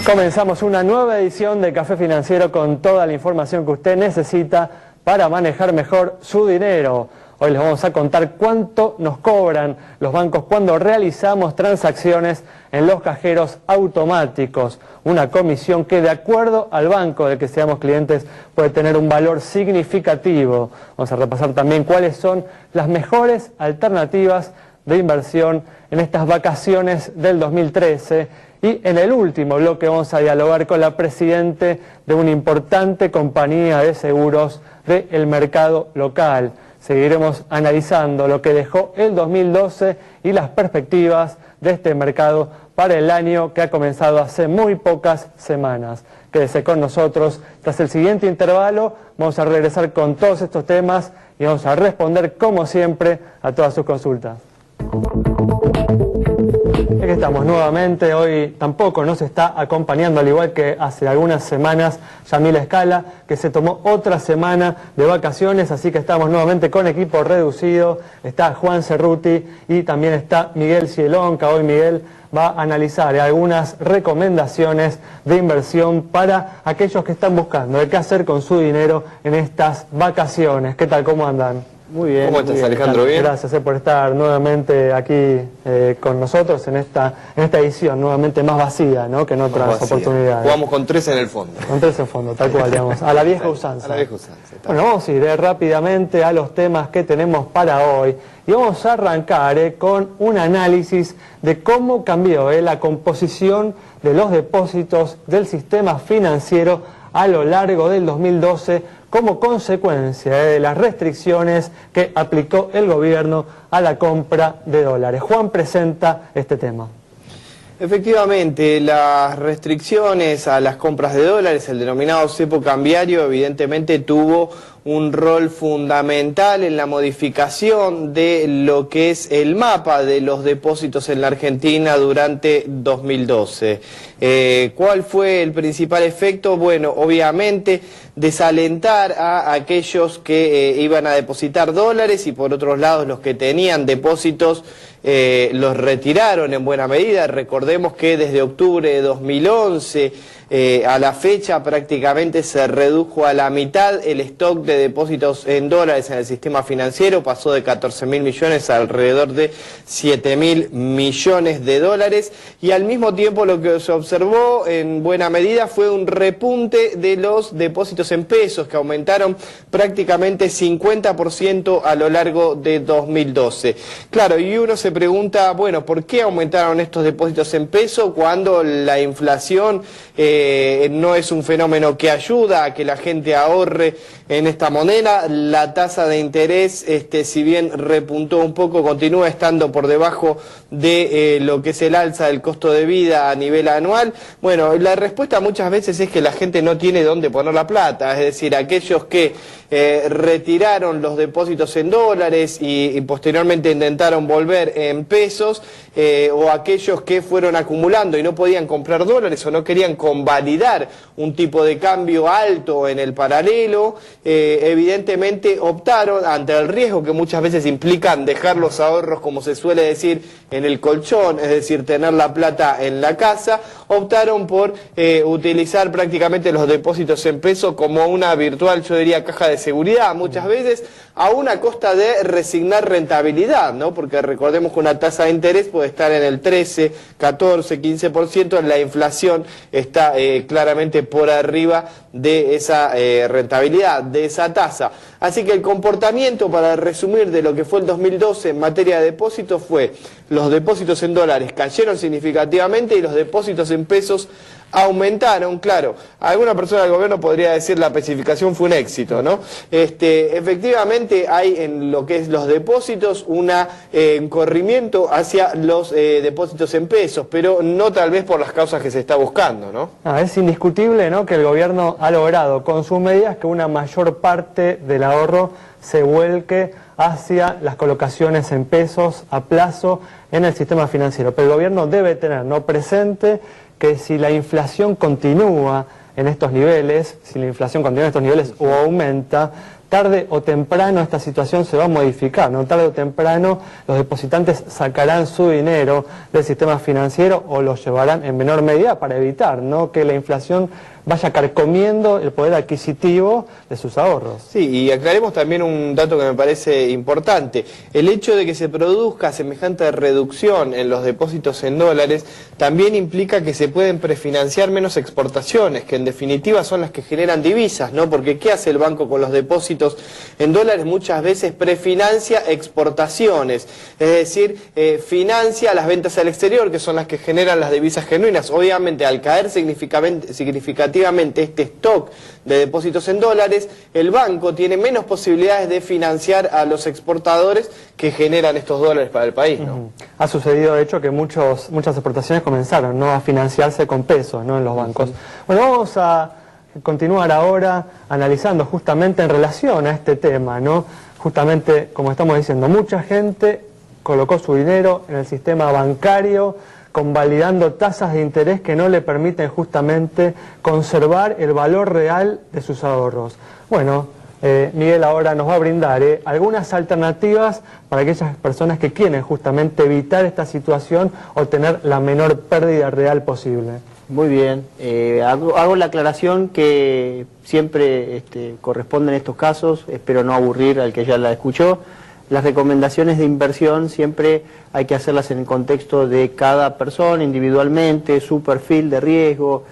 Comenzamos una nueva edición de Café Financiero con toda la información que usted necesita para manejar mejor su dinero. Hoy les vamos a contar cuánto nos cobran los bancos cuando realizamos transacciones en los cajeros automáticos. Una comisión que, de acuerdo al banco del que seamos clientes, puede tener un valor significativo. Vamos a repasar también cuáles son las mejores alternativas de inversión en estas vacaciones del 2013. Y en el último bloque vamos a dialogar con la presidenta de una importante compañía de seguros del mercado local. Seguiremos analizando lo que dejó el 2012 y las perspectivas de este mercado para el año que ha comenzado hace muy pocas semanas. Quédese con nosotros. Tras el siguiente intervalo vamos a regresar con todos estos temas y vamos a responder, como siempre, a todas sus consultas. Aquí estamos nuevamente. Hoy tampoco nos está acompañando, al igual que hace algunas semanas, Yamila Escala, que se tomó otra semana de vacaciones, así que estamos nuevamente con equipo reducido. Está Juan Cerruti y también está Miguel Cielonca. Hoy Miguel va a analizar algunas recomendaciones de inversión para aquellos que están buscando qué hacer con su dinero en estas vacaciones. ¿Qué tal? ¿Cómo andan? Muy bien. ¿Cómo estás, Alejandro? ¿Bien? Gracias por estar nuevamente aquí con nosotros en esta edición, nuevamente más vacía, ¿no?, que en otras oportunidades. Jugamos con 3 en el fondo. Con 3 en fondo, tal cual, digamos, a la vieja usanza. A la vieja usanza. Bueno, vamos a ir rápidamente a los temas que tenemos para hoy y vamos a arrancar con un análisis de cómo cambió la composición de los depósitos del sistema financiero a lo largo del 2012 como consecuencia de las restricciones que aplicó el gobierno a la compra de dólares. Juan presenta este tema. Efectivamente, las restricciones a las compras de dólares, el denominado cepo cambiario, evidentemente tuvo un rol fundamental en la modificación de lo que es el mapa de los depósitos en la Argentina durante 2012. ¿Cuál fue el principal efecto? Bueno, obviamente desalentar a aquellos que iban a depositar dólares y por otros lados los que tenían depósitos los retiraron en buena medida. Recordemos que desde octubre de 2011 a la fecha prácticamente se redujo a la mitad el stock de depósitos en dólares en el sistema financiero, pasó de 14.000 millones a alrededor de 7.000 millones de dólares, y al mismo tiempo lo que se observó en buena medida fue un repunte de los depósitos en pesos, que aumentaron prácticamente 50% a lo largo de 2012. Claro, y uno se pregunta, bueno, ¿por qué aumentaron estos depósitos en pesos cuando la inflación no es un fenómeno que ayuda a que la gente ahorre en esta moneda? La tasa de interés, si bien repuntó un poco, continúa estando por debajo de lo que es el alza del costo de vida a nivel anual. Bueno, la respuesta muchas veces es que la gente no tiene dónde poner la plata, es decir, aquellos que retiraron los depósitos en dólares y posteriormente intentaron volver en pesos, o aquellos que fueron acumulando y no podían comprar dólares o no querían convalidar un tipo de cambio alto en el paralelo, evidentemente optaron ante el riesgo que muchas veces implican dejar los ahorros, como se suele decir, en el colchón, es decir, tener la plata en la casa, optaron por utilizar prácticamente los depósitos en pesos como una virtual, yo diría, caja de seguridad, muchas veces a una costa de resignar rentabilidad, ¿no? Porque recordemos que una tasa de interés puede estar en el 13, 14, 15%, la inflación está claramente por arriba de esa rentabilidad, de esa tasa. Así que el comportamiento, para resumir, de lo que fue el 2012 en materia de depósitos fue: los depósitos en dólares cayeron significativamente y los depósitos en pesos aumentaron. Claro, alguna persona del gobierno podría decir la especificación fue un éxito, ¿no? Efectivamente hay en lo que es los depósitos un corrimiento hacia los depósitos en pesos, pero no tal vez por las causas que se está buscando, ¿no? Es indiscutible, ¿no?, que el gobierno ha logrado con sus medidas que una mayor parte del ahorro se vuelque hacia las colocaciones en pesos a plazo en el sistema financiero. Pero el gobierno debe tener presente que si la inflación continúa en estos niveles, o aumenta, tarde o temprano esta situación se va a modificar, ¿no? Tarde o temprano los depositantes sacarán su dinero del sistema financiero o lo llevarán en menor medida para evitar, ¿no?, que la inflación vaya carcomiendo el poder adquisitivo de sus ahorros. Sí, y aclaremos también un dato que me parece importante. El hecho de que se produzca semejante reducción en los depósitos en dólares también implica que se pueden prefinanciar menos exportaciones, que en definitiva son las que generan divisas, ¿no? Porque ¿qué hace el banco con los depósitos en dólares? Muchas veces prefinancia exportaciones, es decir, financia las ventas al exterior, que son las que generan las divisas genuinas. Obviamente, al caer significativamente este stock de depósitos en dólares, el banco tiene menos posibilidades de financiar a los exportadores que generan estos dólares para el país, ¿no? Ha sucedido, de hecho, que muchas exportaciones comenzaron, ¿no?, a financiarse con pesos, ¿no?, en los bancos. Bueno, vamos a continuar ahora analizando justamente en relación a este tema, ¿no? Justamente, como estamos diciendo, mucha gente colocó su dinero en el sistema bancario, convalidando tasas de interés que no le permiten justamente conservar el valor real de sus ahorros. Bueno, Miguel ahora nos va a brindar algunas alternativas para aquellas personas que quieren justamente evitar esta situación o tener la menor pérdida real posible. Muy bien, hago la aclaración que siempre corresponde en estos casos, espero no aburrir al que ya la escuchó. Las recomendaciones de inversión siempre hay que hacerlas en el contexto de cada persona individualmente, su perfil de riesgo,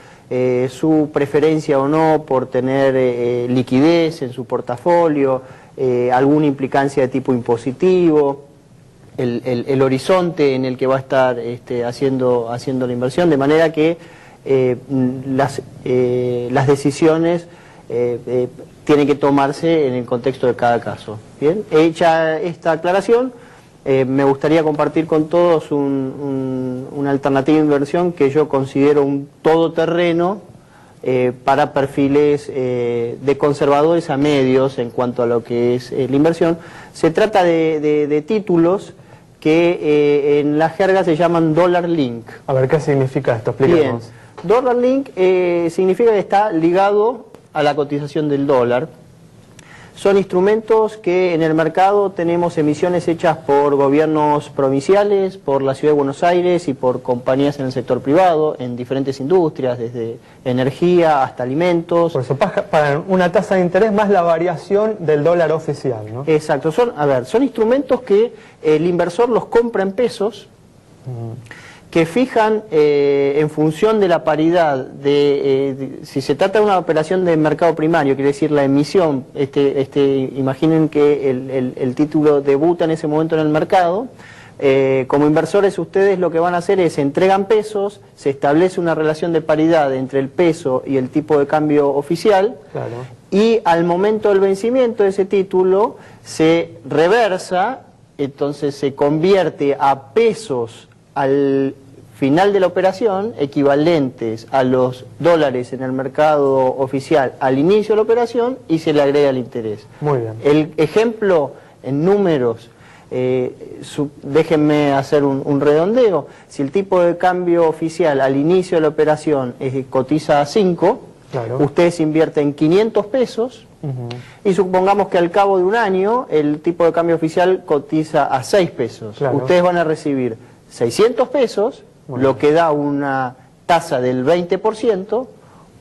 su preferencia o no por tener liquidez en su portafolio, alguna implicancia de tipo impositivo, el horizonte en el que va a estar haciendo la inversión, de manera que las decisiones tiene que tomarse en el contexto de cada caso. Bien, hecha esta aclaración, me gustaría compartir con todos una alternativa de inversión que yo considero un todoterreno para perfiles de conservadores a medios en cuanto a lo que es la inversión. Se trata de títulos que en la jerga se llaman Dollar Link. A ver, ¿qué significa esto? Explícanos. Bien, Dollar Link significa que está ligado a la cotización del dólar. Son instrumentos que en el mercado tenemos emisiones hechas por gobiernos provinciales, por la Ciudad de Buenos Aires y por compañías en el sector privado, en diferentes industrias, desde energía hasta alimentos. Por eso pagan una tasa de interés más la variación del dólar oficial, ¿no? Exacto, son instrumentos que el inversor los compra en pesos, que fijan en función de la paridad si se trata de una operación de mercado primario, quiere decir la emisión, imaginen que el título debuta en ese momento en el mercado, como inversores ustedes lo que van a hacer es entregan pesos, se establece una relación de paridad entre el peso y el tipo de cambio oficial, claro, y al momento del vencimiento de ese título se reversa, entonces se convierte a pesos al final de la operación, equivalentes a los dólares en el mercado oficial al inicio de la operación, y se le agrega el interés. Muy bien. El ejemplo en números, déjenme hacer un redondeo. Si el tipo de cambio oficial al inicio de la operación cotiza a 5, claro, ustedes invierten 500 pesos, y supongamos que al cabo de un año el tipo de cambio oficial cotiza a 6 pesos. Claro. Ustedes van a recibir 600 pesos, lo que da una tasa del 20%,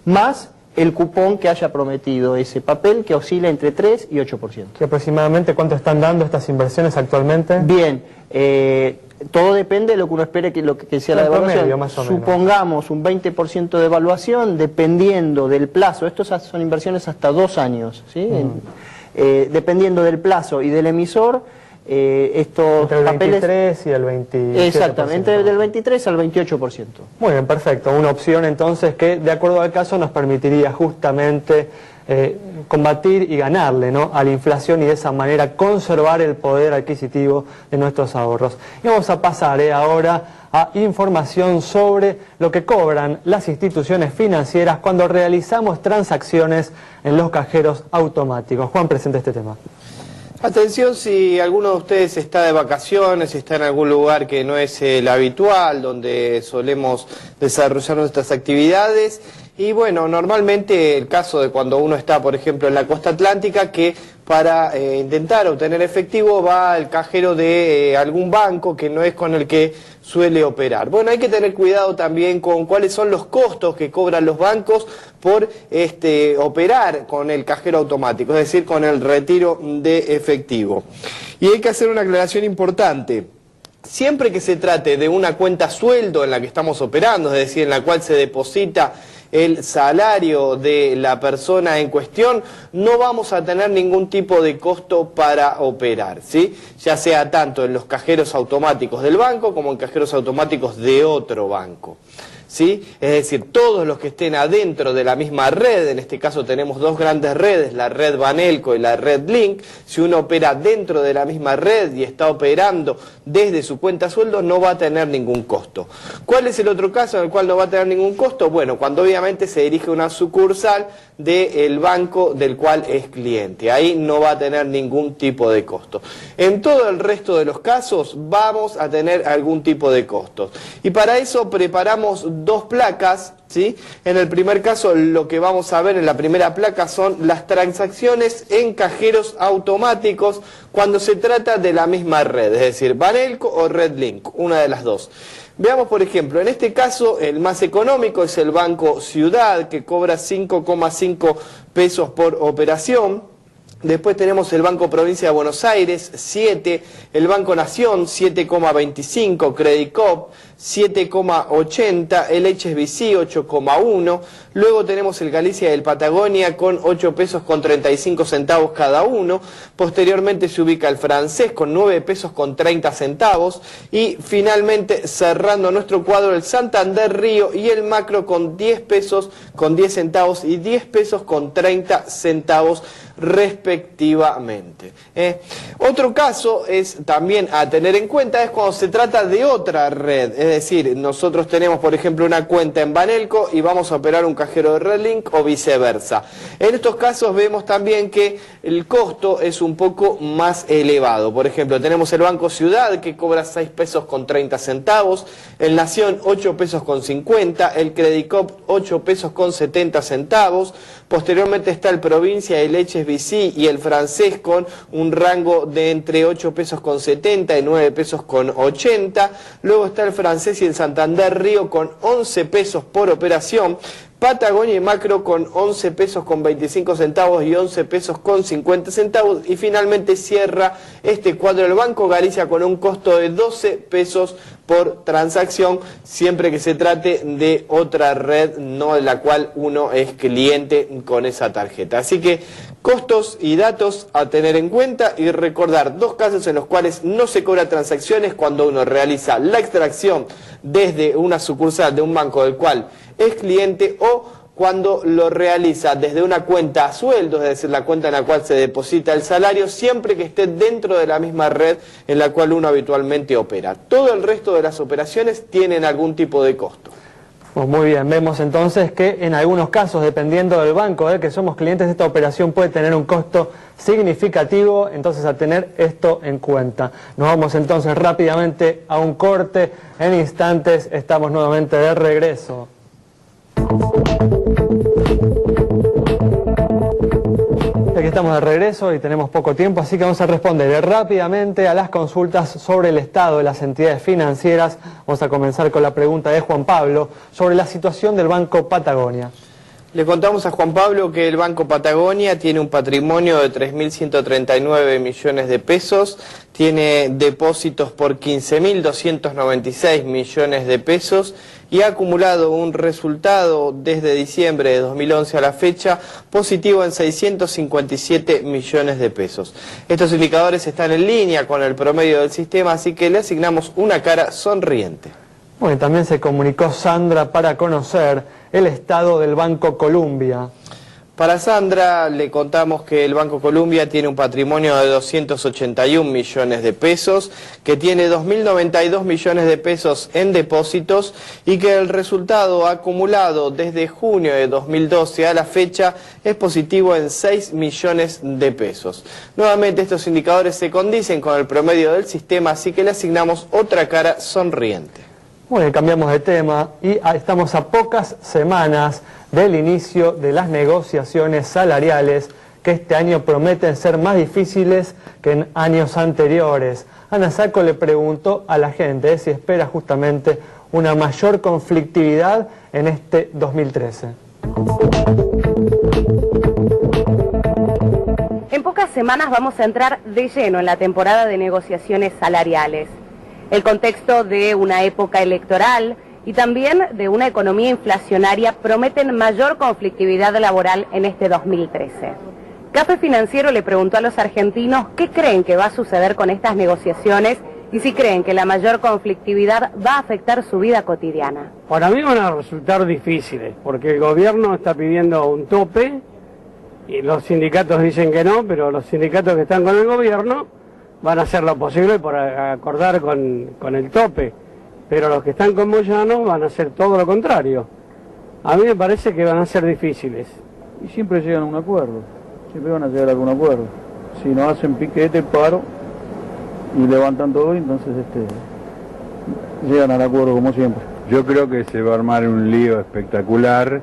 más el cupón que haya prometido ese papel, que oscila entre 3 y 8%. ¿Y aproximadamente cuánto están dando estas inversiones actualmente? Bien, todo depende de lo que uno espere que sea la devaluación. Promedio, más o menos. Supongamos un 20% de evaluación, dependiendo del plazo. Estos son inversiones hasta 2 años, ¿sí? Dependiendo del plazo y del emisor, estos entre el papeles... 23 y el 27%. Exactamente, del 23 al 28%. Muy bien, perfecto. Una opción entonces que, de acuerdo al caso, nos permitiría justamente combatir y ganarle, ¿no?, a la inflación, y de esa manera conservar el poder adquisitivo de nuestros ahorros. Y vamos a pasar ahora a información sobre lo que cobran las instituciones financieras cuando realizamos transacciones en los cajeros automáticos. Juan, presenta este tema. Atención si alguno de ustedes está de vacaciones, está en algún lugar que no es el habitual, donde solemos desarrollar nuestras actividades. Y bueno, normalmente el caso de cuando uno está, por ejemplo, en la costa atlántica, que para intentar obtener efectivo va al cajero de algún banco que no es con el que suele operar. Bueno, hay que tener cuidado también con cuáles son los costos que cobran los bancos por operar con el cajero automático, es decir, con el retiro de efectivo. Y hay que hacer una aclaración importante. Siempre que se trate de una cuenta sueldo en la que estamos operando, es decir, en la cual se deposita el salario de la persona en cuestión, no vamos a tener ningún tipo de costo para operar, ¿sí? Ya sea tanto en los cajeros automáticos del banco como en cajeros automáticos de otro banco, ¿sí? Es decir, todos los que estén adentro de la misma red, en este caso tenemos dos grandes redes, la red Banelco y la red Link. Si uno opera dentro de la misma red y está operando desde su cuenta sueldo, no va a tener ningún costo. ¿Cuál es el otro caso en el cual no va a tener ningún costo? Bueno, cuando obviamente se dirige a una sucursal del banco del cual es cliente. Ahí no va a tener ningún tipo de costo. En todo el resto de los casos vamos a tener algún tipo de costos. Y para eso preparamos dos placas, ¿sí? En el primer caso lo que vamos a ver en la primera placa son las transacciones en cajeros automáticos cuando se trata de la misma red, es decir, Banelco o Red Link, una de las dos. Veamos, por ejemplo, en este caso el más económico es el Banco Ciudad, que cobra 5,5 pesos por operación. Después tenemos el Banco Provincia de Buenos Aires, 7, el Banco Nación, 7,25, Credit Coop, 7,80, el HSBC, 8,1, luego tenemos el Galicia del Patagonia con 8 pesos con 35 centavos cada uno, posteriormente se ubica el Francés con 9 pesos con 30 centavos y finalmente cerrando nuestro cuadro el Santander Río y el Macro con 10 pesos con 10 centavos y 10 pesos con 30 centavos respectivamente. Otro caso es también a tener en cuenta es cuando se trata de otra red, es decir, nosotros tenemos por ejemplo una cuenta en Banelco y vamos a operar un cajero de Red Link o viceversa. En estos casos vemos también que el costo es un poco más elevado. Por ejemplo, tenemos el Banco Ciudad que cobra 6 pesos con 30 centavos, el Nación 8 pesos con 50, el Credit Coop 8 pesos con 70 centavos, posteriormente está el Provincia, el HSBC y el Francés con un rango de entre 8 pesos con 70 y 9 pesos con 80, luego está el Francés y el Santander Río con 11 pesos por operación, Patagonia y Macro con 11 pesos con 25 centavos y 11 pesos con 50 centavos y finalmente cierra este cuadro el Banco Galicia con un costo de 12 pesos por transacción, siempre que se trate de otra red, no de la cual uno es cliente con esa tarjeta. Así que costos y datos a tener en cuenta y recordar dos casos en los cuales no se cobra transacciones cuando uno realiza la extracción desde una sucursal de un banco del cual es cliente o cuando lo realiza desde una cuenta a sueldo, es decir, la cuenta en la cual se deposita el salario, siempre que esté dentro de la misma red en la cual uno habitualmente opera. Todo el resto de las operaciones tienen algún tipo de costo. Pues muy bien, vemos entonces que en algunos casos, dependiendo del banco del que somos clientes, esta operación puede tener un costo significativo, entonces a tener esto en cuenta. Nos vamos entonces rápidamente a un corte, en instantes estamos nuevamente de regreso. Aquí estamos de regreso y tenemos poco tiempo, así que vamos a responder rápidamente a las consultas sobre el estado de las entidades financieras. Vamos a comenzar con la pregunta de Juan Pablo sobre la situación del Banco Patagonia. Le contamos a Juan Pablo que el Banco Patagonia tiene un patrimonio de 3.139 millones de pesos, tiene depósitos por 15.296 millones de pesos y ha acumulado un resultado desde diciembre de 2011 a la fecha positivo en 657 millones de pesos. Estos indicadores están en línea con el promedio del sistema, así que le asignamos una cara sonriente. Bueno, también se comunicó Sandra para conocer el estado del Banco Columbia. Para Sandra le contamos que el Banco Columbia tiene un patrimonio de 281 millones de pesos, que tiene 2.092 millones de pesos en depósitos y que el resultado acumulado desde junio de 2012 a la fecha es positivo en 6 millones de pesos. Nuevamente estos indicadores se condicen con el promedio del sistema, así que le asignamos otra cara sonriente. Bueno, cambiamos de tema y estamos a pocas semanas del inicio de las negociaciones salariales que este año prometen ser más difíciles que en años anteriores. Ana Sacco le preguntó a la gente si espera justamente una mayor conflictividad en este 2013. En pocas semanas vamos a entrar de lleno en la temporada de negociaciones salariales. El contexto de una época electoral y también de una economía inflacionaria prometen mayor conflictividad laboral en este 2013. Café Financiero le preguntó a los argentinos qué creen que va a suceder con estas negociaciones y si creen que la mayor conflictividad va a afectar su vida cotidiana. Para mí van a resultar difíciles, porque el gobierno está pidiendo un tope y los sindicatos dicen que no, pero los sindicatos que están con el gobierno van a hacer lo posible por acordar con el tope, pero los que están con Moyano van a hacer todo lo contrario. A mí me parece que van a ser difíciles. Y siempre llegan a un acuerdo, siempre van a llegar a algún acuerdo. Si no hacen piquete, paro y levantan todo, entonces llegan al acuerdo como siempre. Yo creo que se va a armar un lío espectacular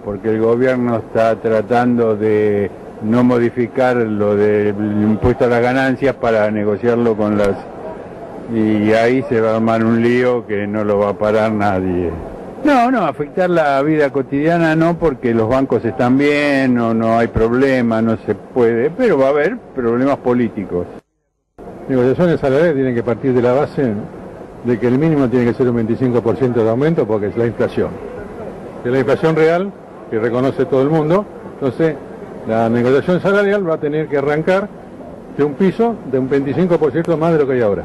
porque el gobierno está tratando de no modificar lo del impuesto a las ganancias para negociarlo con las... y ahí se va a armar un lío que no lo va a parar nadie. No, afectar la vida cotidiana no, porque los bancos están bien, no hay problema, no se puede, pero va a haber problemas políticos. Negociaciones salariales tienen que partir de la base de que el mínimo tiene que ser un 25% de aumento porque es la inflación. Es la inflación real que reconoce todo el mundo, entonces la negociación salarial va a tener que arrancar de un piso de un 25% más de lo que hay ahora.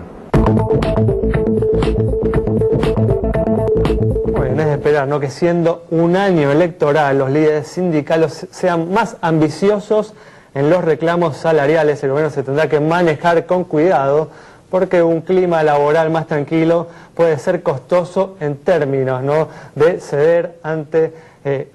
Bueno, es de esperar, ¿no?, que siendo un año electoral los líderes sindicales sean más ambiciosos en los reclamos salariales. El gobierno se tendrá que manejar con cuidado porque un clima laboral más tranquilo puede ser costoso en términos, ¿no?, de ceder ante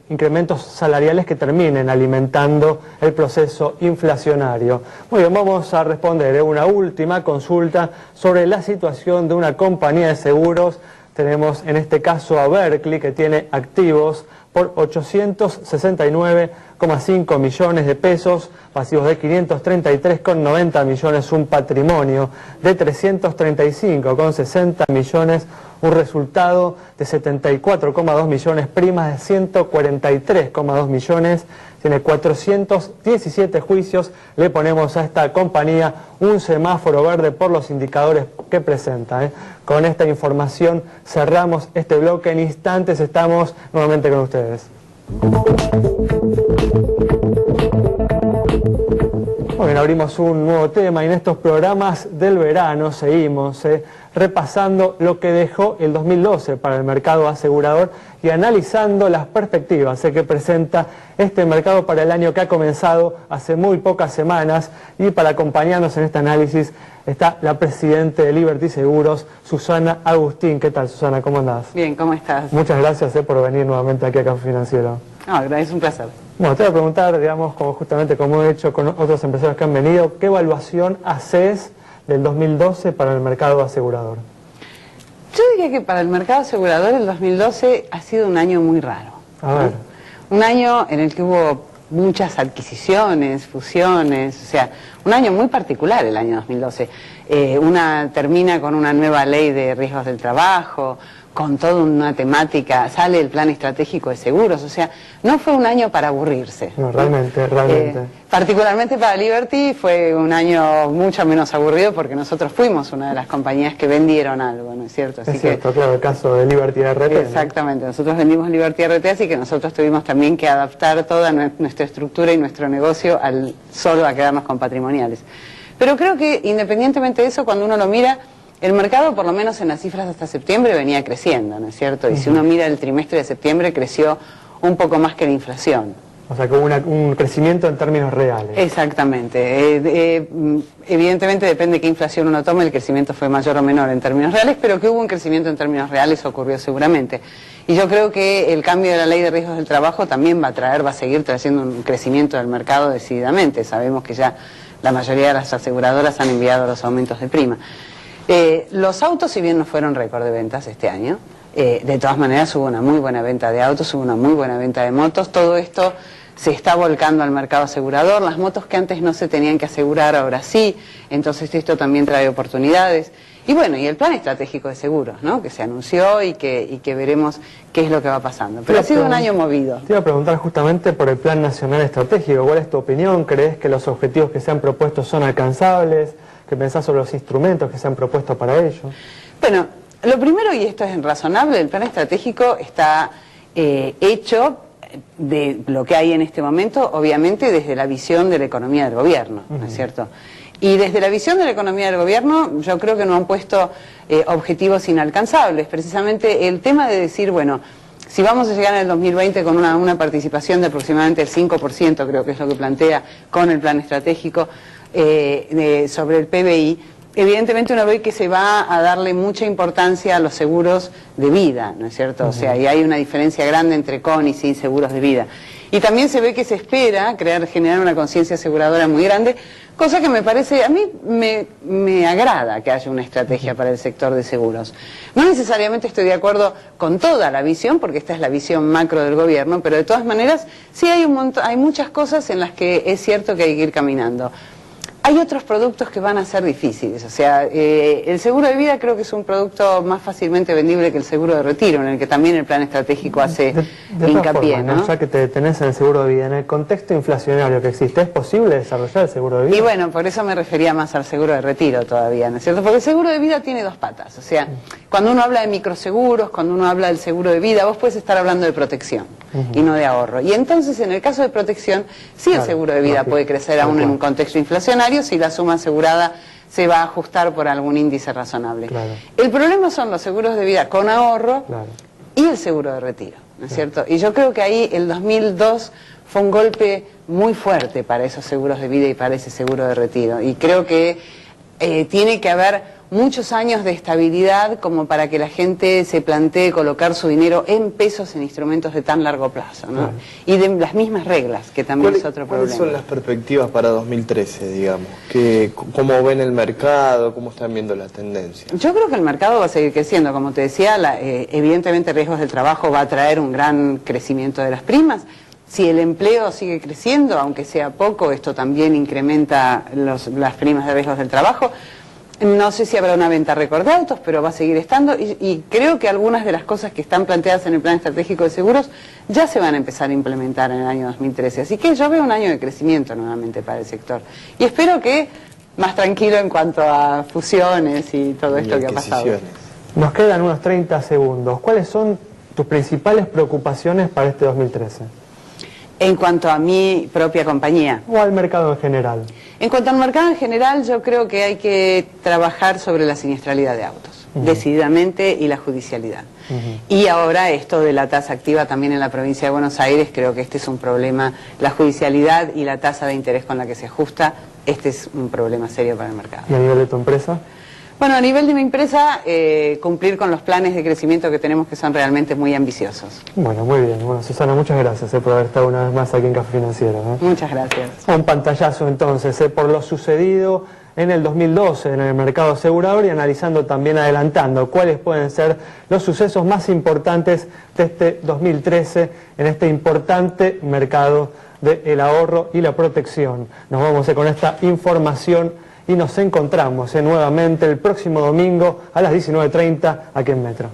incrementos salariales que terminen alimentando el proceso inflacionario. Muy bien, vamos a responder una última consulta sobre la situación de una compañía de seguros. Tenemos en este caso a Berkley, que tiene activos por 869,5 millones de pesos, pasivos de 533,90 millones, un patrimonio de 335,60 millones, un resultado de 74,2 millones, primas de 143,2 millones, tiene 417 juicios. Le ponemos a esta compañía un semáforo verde por los indicadores que presenta. Con esta información cerramos este bloque. En instantes estamos nuevamente con ustedes. Bueno, abrimos un nuevo tema y en estos programas del verano seguimos repasando lo que dejó el 2012 para el mercado asegurador y analizando las perspectivas que presenta este mercado para el año que ha comenzado hace muy pocas semanas. Y para acompañarnos en este análisis está la presidenta de Liberty Seguros, Susana Agustín. ¿Qué tal, Susana? ¿Cómo andás? Bien, ¿cómo estás? Muchas gracias por venir nuevamente aquí a Café Financiero. Es un placer. Bueno, te voy a preguntar, digamos, justamente como he hecho con otros empresarios que han venido, ¿qué evaluación haces del 2012 para el mercado asegurador? Yo diría que para el mercado asegurador el 2012 ha sido un año muy raro. A ver. Un año en el que hubo muchas fusiones, o sea, un año muy particular el año 2012. Termina con una nueva ley de riesgos del trabajo, con toda una temática, sale el plan estratégico de seguros, o sea, no fue un año para aburrirse. No, realmente. Particularmente para Liberty fue un año mucho menos aburrido porque nosotros fuimos una de las compañías que vendieron algo, ¿no es cierto? Así es cierto, claro, el caso de Liberty RT. Exactamente, ¿no? Nosotros vendimos Liberty RT, así que nosotros tuvimos también que adaptar toda nuestra estructura y nuestro negocio solo a quedarnos con patrimoniales. Pero creo que independientemente de eso, cuando uno lo mira, el mercado, por lo menos en las cifras hasta septiembre, venía creciendo, ¿no es cierto? Y si uno mira el trimestre de septiembre, creció un poco más que la inflación. O sea, que hubo un crecimiento en términos reales. Exactamente. Evidentemente depende de qué inflación uno tome, el crecimiento fue mayor o menor en términos reales, pero que hubo un crecimiento en términos reales ocurrió seguramente. Y yo creo que el cambio de la ley de riesgos del trabajo también va a seguir trayendo un crecimiento del mercado decididamente. Sabemos que ya la mayoría de las aseguradoras han enviado los aumentos de prima. Los autos, si bien no fueron récord de ventas este año, de todas maneras hubo una muy buena venta de autos, hubo una muy buena venta de motos. Todo esto se está volcando al mercado asegurador, las motos que antes no se tenían que asegurar ahora sí, entonces esto también trae oportunidades. Y bueno, y el plan estratégico de seguros, ¿no?, que se anunció y que veremos qué es lo que va pasando. Pero ha sido un año movido. Te iba a preguntar justamente por el Plan Nacional Estratégico. ¿Cuál es tu opinión? ¿Crees que los objetivos que se han propuesto son alcanzables? ¿Qué pensás sobre los instrumentos que se han propuesto para ello? Bueno, lo primero, y esto es razonable, el plan estratégico está hecho de lo que hay en este momento, obviamente desde la visión de la economía del gobierno, ¿no es cierto? Y desde la visión de la economía del gobierno, yo creo que no han puesto objetivos inalcanzables. Precisamente el tema de decir, bueno, si vamos a llegar en el 2020 con una participación de aproximadamente el 5%, creo que es lo que plantea con el plan estratégico sobre el PBI, evidentemente uno ve que se va a darle mucha importancia a los seguros de vida, ¿no es cierto? O sea, y hay una diferencia grande entre con y sin seguros de vida. Y también se ve que se espera generar una conciencia aseguradora muy grande, cosa que me parece, a mí me agrada que haya una estrategia para el sector de seguros. No necesariamente estoy de acuerdo con toda la visión, porque esta es la visión macro del gobierno, pero de todas maneras sí hay muchas cosas en las que es cierto que hay que ir caminando. Hay otros productos que van a ser difíciles, o sea, el seguro de vida creo que es un producto más fácilmente vendible que el seguro de retiro, en el que también el plan estratégico hace hincapié, ¿no? Ya que te detenés en el seguro de vida, en el contexto inflacionario que existe, ¿es posible desarrollar el seguro de vida? Y bueno, por eso me refería más al seguro de retiro todavía, ¿no es cierto? Porque el seguro de vida tiene dos patas, o sea, cuando uno habla de microseguros, cuando uno habla del seguro de vida, vos puedes estar hablando de protección y no de ahorro. Y entonces, en el caso de protección, sí el seguro de vida puede crecer aún en un contexto inflacionario, si la suma asegurada se va a ajustar por algún índice razonable. El problema son los seguros de vida con ahorro y el seguro de retiro, ¿no es cierto? Y yo creo que ahí el 2002 fue un golpe muy fuerte para esos seguros de vida y para ese seguro de retiro. Y creo que tiene que haber muchos años de estabilidad como para que la gente se plantee colocar su dinero en pesos en instrumentos de tan largo plazo, ¿no? Y de las mismas reglas, que también es otro problema. ¿Cuáles son las perspectivas para 2013, digamos? ¿Cómo ven el mercado? ¿Cómo están viendo la tendencia? Yo creo que el mercado va a seguir creciendo. Como te decía, evidentemente riesgos del trabajo va a traer un gran crecimiento de las primas. Si el empleo sigue creciendo, aunque sea poco, esto también incrementa las primas de riesgos del trabajo. No sé si habrá una venta récord de autos, pero va a seguir estando y creo que algunas de las cosas que están planteadas en el plan estratégico de seguros ya se van a empezar a implementar en el año 2013. Así que yo veo un año de crecimiento nuevamente para el sector. Y espero que más tranquilo en cuanto a fusiones y todo esto que ha pasado. Nos quedan unos 30 segundos. ¿Cuáles son tus principales preocupaciones para este 2013? En cuanto a mi propia compañía. ¿O al mercado en general? En cuanto al mercado en general, yo creo que hay que trabajar sobre la siniestralidad de autos, decididamente, y la judicialidad. Y ahora esto de la tasa activa también en la provincia de Buenos Aires, creo que este es un problema, la judicialidad y la tasa de interés con la que se ajusta, este es un problema serio para el mercado. ¿Y a nivel de tu empresa? Bueno, a nivel de mi empresa, cumplir con los planes de crecimiento que tenemos, que son realmente muy ambiciosos. Bueno, muy bien. Bueno, Susana, muchas gracias por haber estado una vez más aquí en Café Financiero. Muchas gracias. Un pantallazo entonces por lo sucedido en el 2012 en el mercado asegurador y analizando también, adelantando cuáles pueden ser los sucesos más importantes de este 2013 en este importante mercado del ahorro y la protección. Nos vamos con esta información y nos encontramos nuevamente el próximo domingo a las 19:30 aquí en Metro.